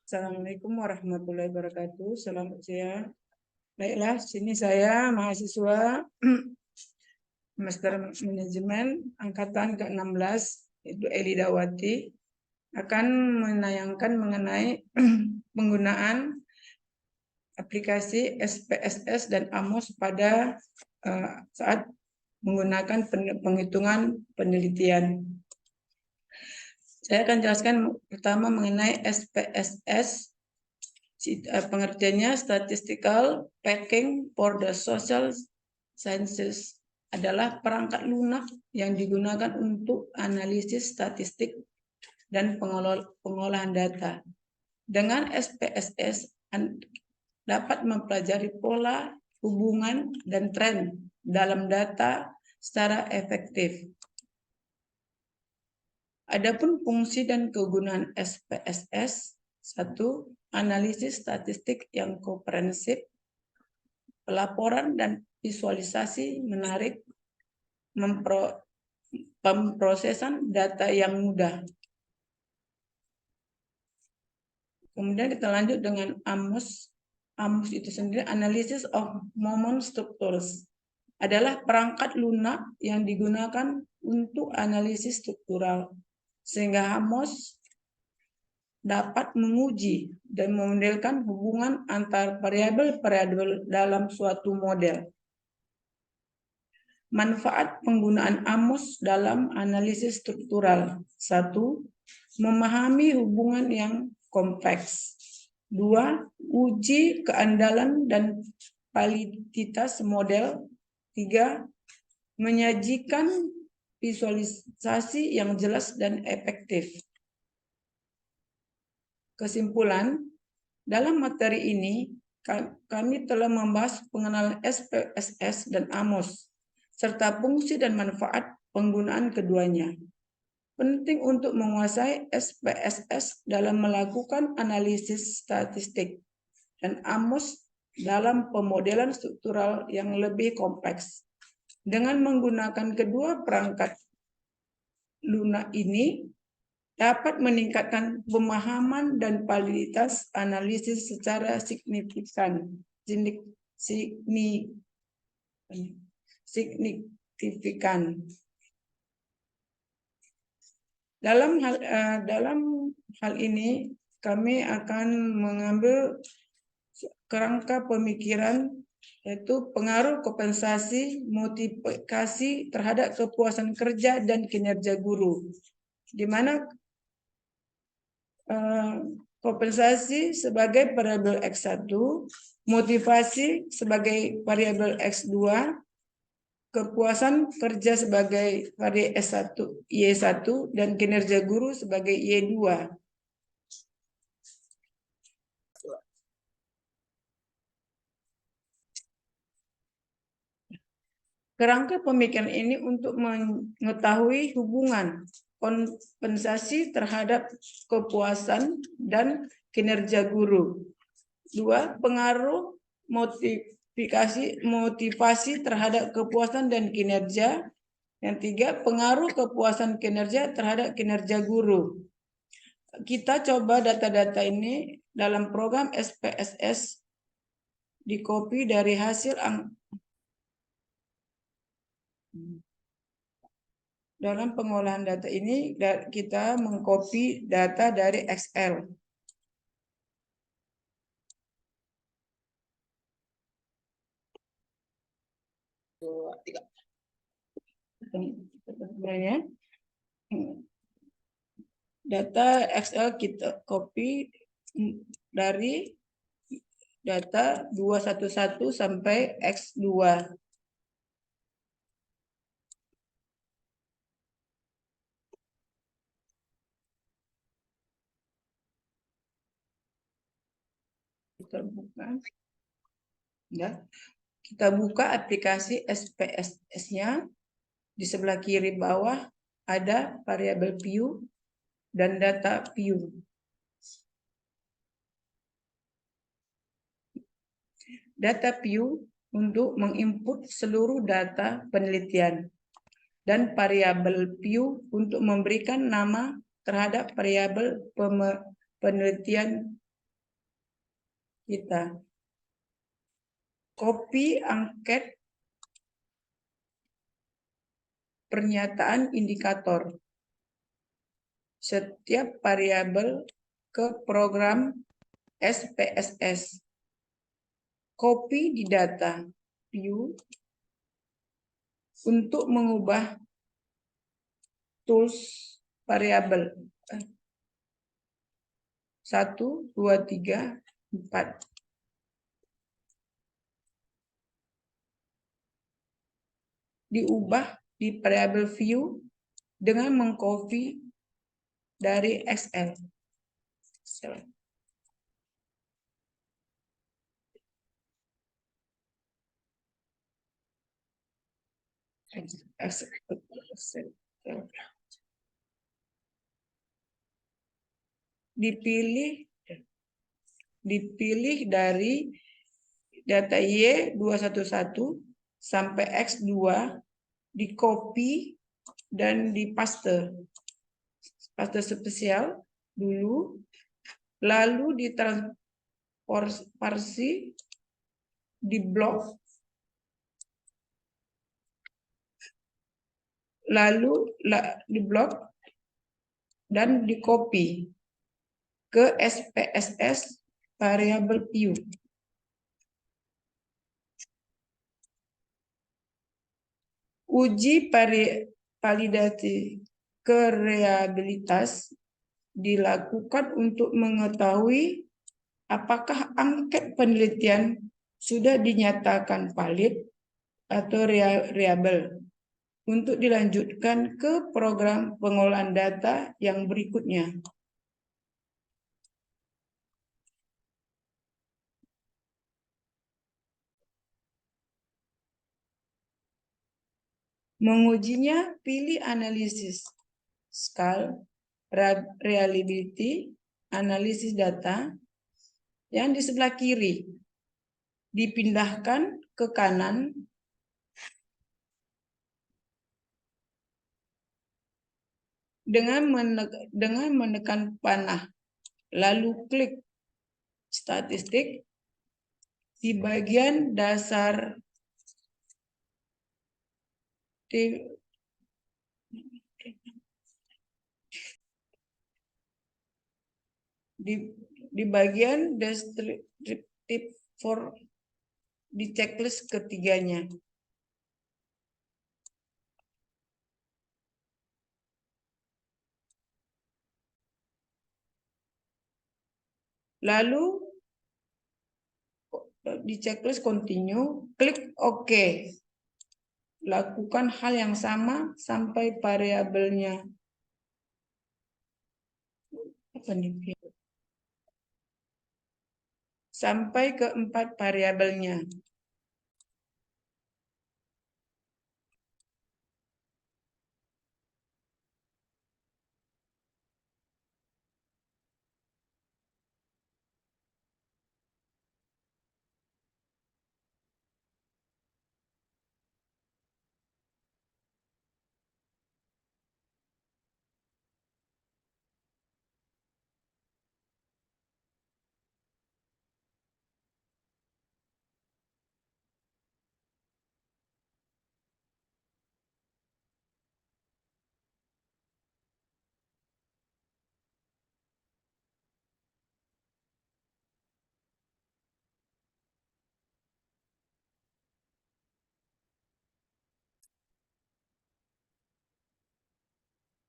Assalamualaikum warahmatullahi wabarakatuh. Selamat siang. Baiklah, sini saya mahasiswa Master Manajemen angkatan ke-16 itu Eli Dawati akan menayangkan mengenai penggunaan aplikasi SPSS dan AMOS pada saat menggunakan penghitungan penelitian. Saya akan jelaskan pertama mengenai SPSS. Pengertiannya Statistical Packing for the Social Sciences adalah perangkat lunak yang digunakan untuk analisis statistik dan pengolahan data. Dengan SPSS dapat mempelajari pola, hubungan, dan tren dalam data secara efektif. Adapun fungsi dan kegunaan SPSS, 1. Analisis statistik yang komprehensif, pelaporan dan visualisasi menarik, pemrosesan data yang mudah. Kemudian kita lanjut dengan AMOS. AMOS itu sendiri, Analysis of Moment Structures, adalah perangkat lunak yang digunakan untuk analisis struktural, sehingga AMOS dapat menguji dan memodelkan hubungan antar variabel-variabel dalam suatu model. Manfaat penggunaan AMOS dalam analisis struktural. 1. Memahami hubungan yang kompleks. 2. Uji keandalan dan validitas model. 3. Menyajikan visualisasi yang jelas dan efektif. Kesimpulan, dalam materi ini kami telah membahas pengenalan SPSS dan AMOS, serta fungsi dan manfaat penggunaan keduanya. Penting untuk menguasai SPSS dalam melakukan analisis statistik dan AMOS dalam pemodelan struktural yang lebih kompleks. Dengan menggunakan kedua perangkat lunak ini, dapat meningkatkan pemahaman dan validitas analisis secara signifikan. Dalam hal ini kami akan mengambil kerangka pemikiran, yaitu pengaruh kompensasi motivasi terhadap kepuasan kerja dan kinerja guru, di mana kompensasi sebagai variabel X1, motivasi sebagai variabel X2, kepuasan kerja sebagai variabel S1, Y1, dan kinerja guru sebagai Y2. Kerangka pemikiran ini untuk mengetahui hubungan kompensasi terhadap kepuasan dan kinerja guru. 2. Pengaruh motivasi terhadap kepuasan dan kinerja. Yang 3. Pengaruh kepuasan kinerja terhadap kinerja guru. Kita coba data-data ini dalam program SPSS, di-copy dari hasil dalam pengolahan data ini kita mengcopy data dari Excel. Sebenarnya data Excel kita copy dari data 211 sampai X2. Kita buka. Ya. Kita buka aplikasi SPSS-nya. Di sebelah kiri bawah ada variabel view dan data view. Data view untuk menginput seluruh data penelitian, dan variabel view untuk memberikan nama terhadap variabel penelitian kita. Copy angket pernyataan indikator setiap variabel ke program SPSS. Copy di data view untuk mengubah tools variabel 1, 2, 3, 4. Diubah di variabel view dengan mengcopy dari Excel. Dipilih dari data Y211 sampai X2, di copy dan di paste spesial dulu, lalu ditransformasi di blok, lalu di blok dan di copy ke SPSS variabel view. Uji validasi kereabilitas dilakukan untuk mengetahui apakah angket penelitian sudah dinyatakan valid atau reliable untuk dilanjutkan ke program pengolahan data yang berikutnya. Mengujinya, pilih analisis SCAL, reliability, analisis data yang di sebelah kiri. Dipindahkan ke kanan dengan menekan panah, lalu klik statistik di bagian dasar di bagian descriptive for di checklist ketiganya. Lalu di checklist continue, klik OK. Lakukan hal yang sama sampai variabelnya. Sampai ke 4 variabelnya.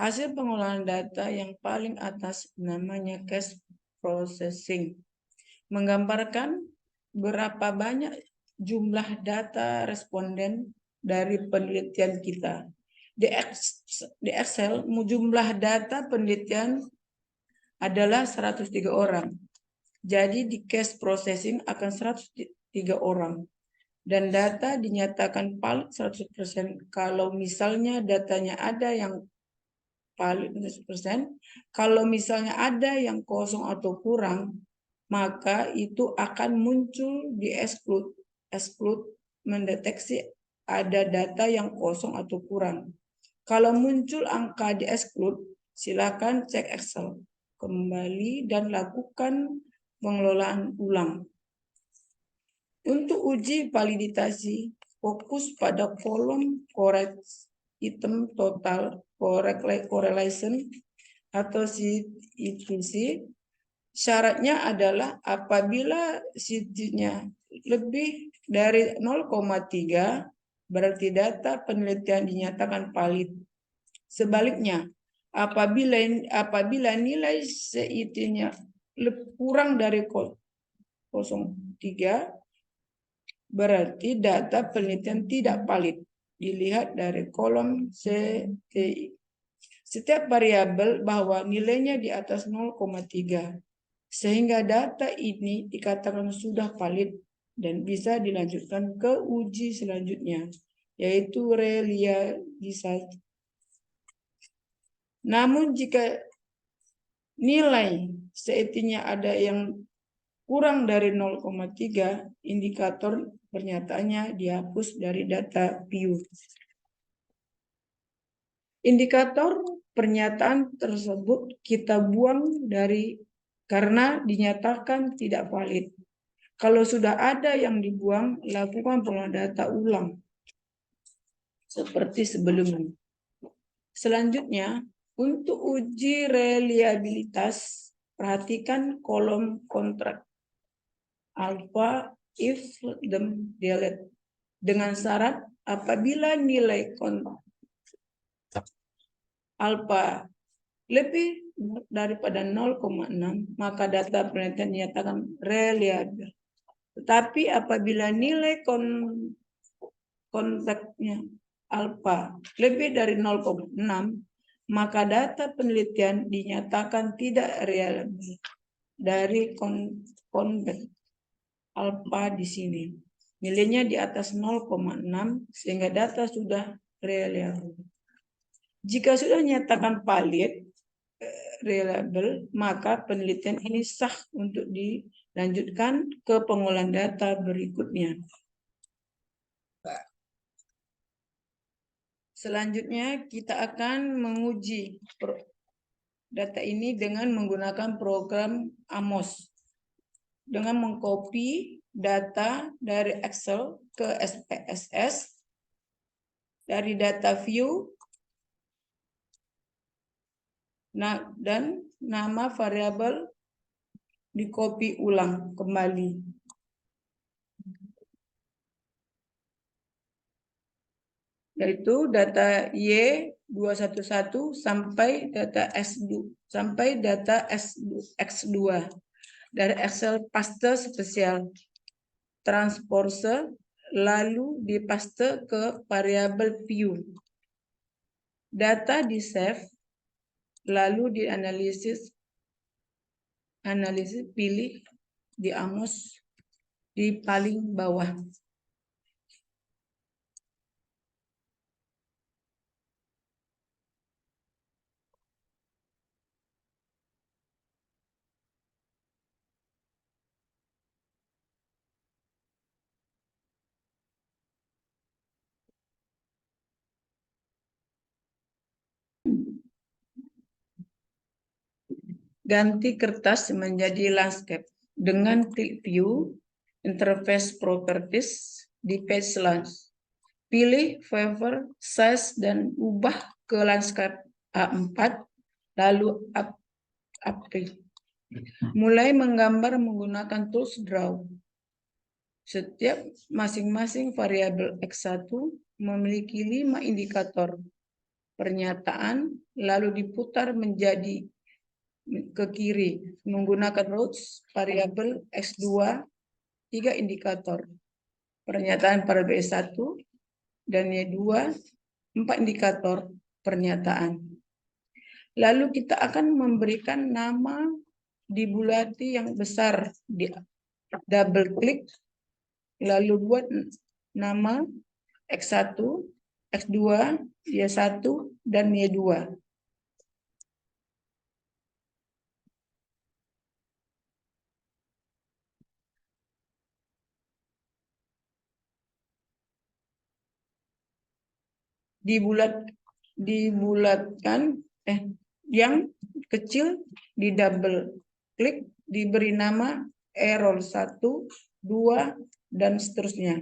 Hasil pengolahan data yang paling atas namanya cache processing. Menggambarkan berapa banyak jumlah data responden dari penelitian kita. Di Excel, jumlah data penelitian adalah 103 orang. Jadi di cache processing akan 103 orang. Dan data dinyatakan valid 100% kalau misalnya datanya ada yang valid 100%. Kalau misalnya ada yang kosong atau kurang, maka itu akan muncul di exclude. Exclude mendeteksi ada data yang kosong atau kurang. Kalau muncul angka di exclude, silakan cek Excel kembali dan lakukan pengelolaan ulang. Untuk uji validasi, fokus pada kolom correct item total correlation atau CITC. Syaratnya adalah apabila CITC-nya lebih dari 0,3, berarti data penelitian dinyatakan valid. Sebaliknya, apabila nilai CIT-nya kurang dari 0,3, berarti data penelitian tidak valid. Dilihat dari kolom CTI. Setiap variabel bahwa nilainya di atas 0,3, sehingga data ini dikatakan sudah valid dan bisa dilanjutkan ke uji selanjutnya, yaitu realisasi. Namun jika nilai CIT-nya ada yang kurang dari 0,3, indikator pernyataannya dihapus dari data view. Indikator pernyataan tersebut kita buang karena dinyatakan tidak valid. Kalau sudah ada yang dibuang, lakukan pengolahan data ulang seperti sebelumnya. Selanjutnya, untuk uji reliabilitas, perhatikan kolom kontrak alpha if them delete dengan syarat apabila nilai alpha lebih daripada 0,6, maka data penelitian dinyatakan reliable. Tetapi apabila nilai kontaknya alpha lebih dari 0,6, maka data penelitian dinyatakan tidak reliable dari kontak alpha di sini. Nilainya di atas 0,6 sehingga data sudah reliable. Jika sudah dinyatakan valid, reliable, maka penelitian ini sah untuk dilanjutkan ke pengolahan data berikutnya. Selanjutnya kita akan menguji data ini dengan menggunakan program AMOS. Dengan mengcopy data dari Excel ke SPSS, dari data view, dan nama variabel di-copy ulang kembali. Yaitu data Y211 sampai data X2 dari Excel paste spesial transpose, lalu dipaste ke variabel view. Data di save, lalu dianalisis, pilih di AMOS di paling bawah. Ganti kertas menjadi landscape dengan klik view, interface properties di page launch. Pilih favor, size, dan ubah ke landscape A4, lalu update. Mulai menggambar menggunakan tools draw. Setiap masing-masing variabel X1 memiliki 5 indikator pernyataan, lalu diputar menjadi ke kiri menggunakan rows variabel X2 3 indikator pernyataan variabel S1 dan Y2 4 indikator pernyataan. Lalu kita akan memberikan nama di bulati yang besar, di double klik, lalu buat nama X1, X2, Y1 dan Y2. Dibulatkan yang kecil di double klik, diberi nama error 1, 2, dan seterusnya.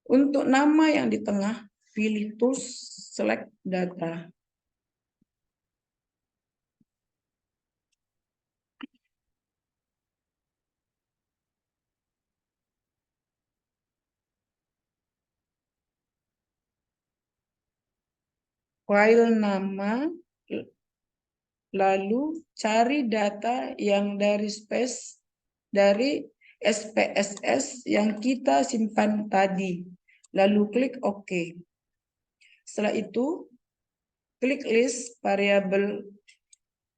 Untuk nama yang di tengah, pilih tools select data. File nama, lalu cari data yang dari SPSS yang kita simpan tadi. Lalu klik OK. Setelah itu, klik list variabel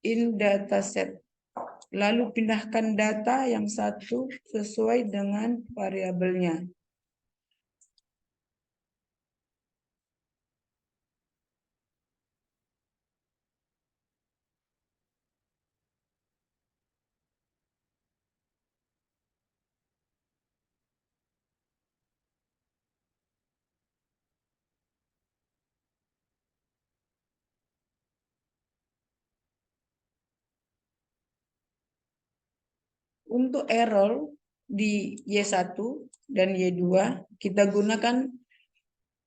in dataset. Lalu pindahkan data yang satu sesuai dengan variabelnya. Untuk error di Y1 dan Y2, kita gunakan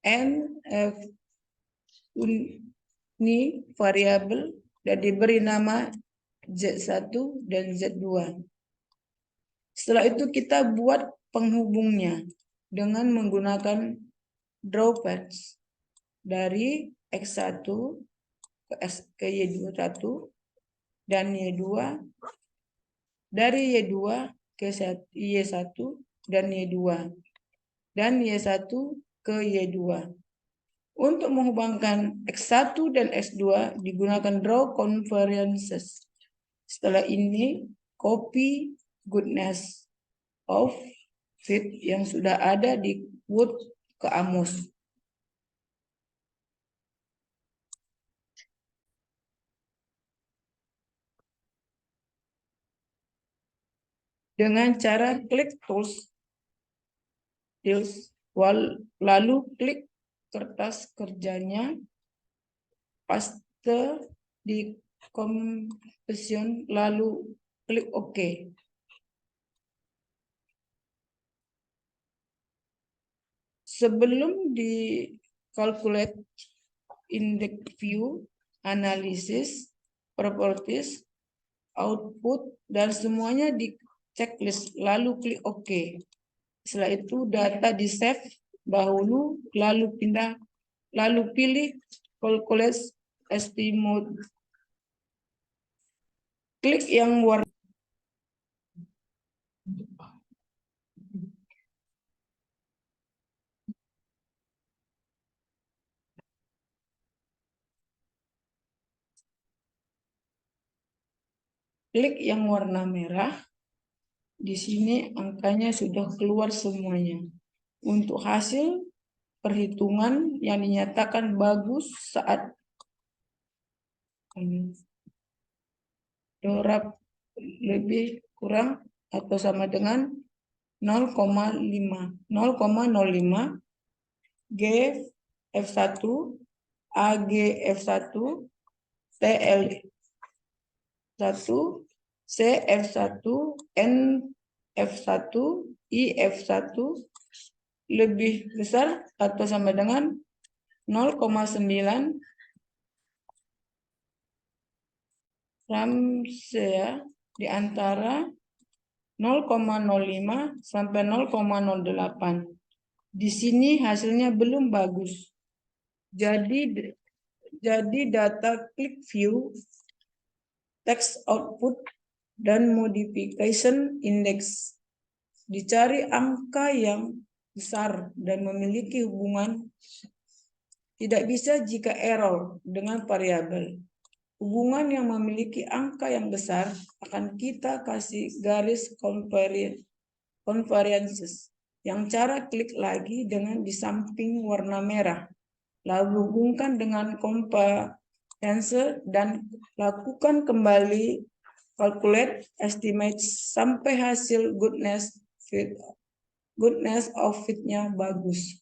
NF ini variabel dan diberi nama Z1 dan Z2. Setelah itu kita buat penghubungnya dengan menggunakan drawpath dari X1 ke Y21 dan Y2, dari Y2 ke Y1 dan Y2, dan Y1 ke Y2. Untuk menghubungkan X1 dan X2 digunakan draw convergences. Setelah ini, copy goodness of fit yang sudah ada di Wood ke Amos. Dengan cara klik tools, lalu klik kertas kerjanya, paste di composition, lalu klik OK. Sebelum di calculate index view, analisis, properties, output, dan semuanya di checklist, lalu klik OK. Setelah itu data di save dahulu, lalu pilih calculate estimate. Klik yang warna merah. Di sini angkanya sudah keluar semuanya. Untuk hasil perhitungan yang dinyatakan bagus saat dorap lebih kurang atau sama dengan 0,05 G F1 AG F1 TL 1 CF1 NF1 IF1 lebih besar atau sama dengan 0,9 Ramsea di antara 0,05 sampai 0,08. Di sini hasilnya belum bagus. Jadi data click view, text output, dan modification index. Dicari angka yang besar dan memiliki hubungan. Tidak bisa jika error dengan variabel. Hubungan yang memiliki angka yang besar akan kita kasih garis convergences. Yang cara klik lagi dengan di samping warna merah. Lalu hubungkan dengan convergence dan lakukan kembali calculate estimate sampai hasil goodness of fit-nya bagus.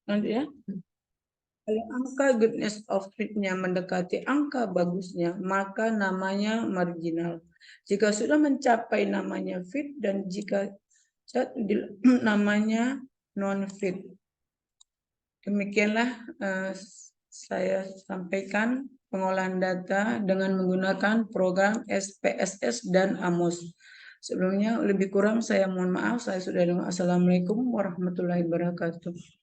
Nanti ya. Kalau angka goodness of fit-nya mendekati angka bagusnya, maka namanya marginal. Jika sudah mencapai namanya fit dan jika namanya non-fit. Demikianlah saya sampaikan pengolahan data dengan menggunakan program SPSS dan AMOS. Sebelumnya lebih kurang saya mohon maaf. Saya sudah dengar. Assalamualaikum warahmatullahi wabarakatuh.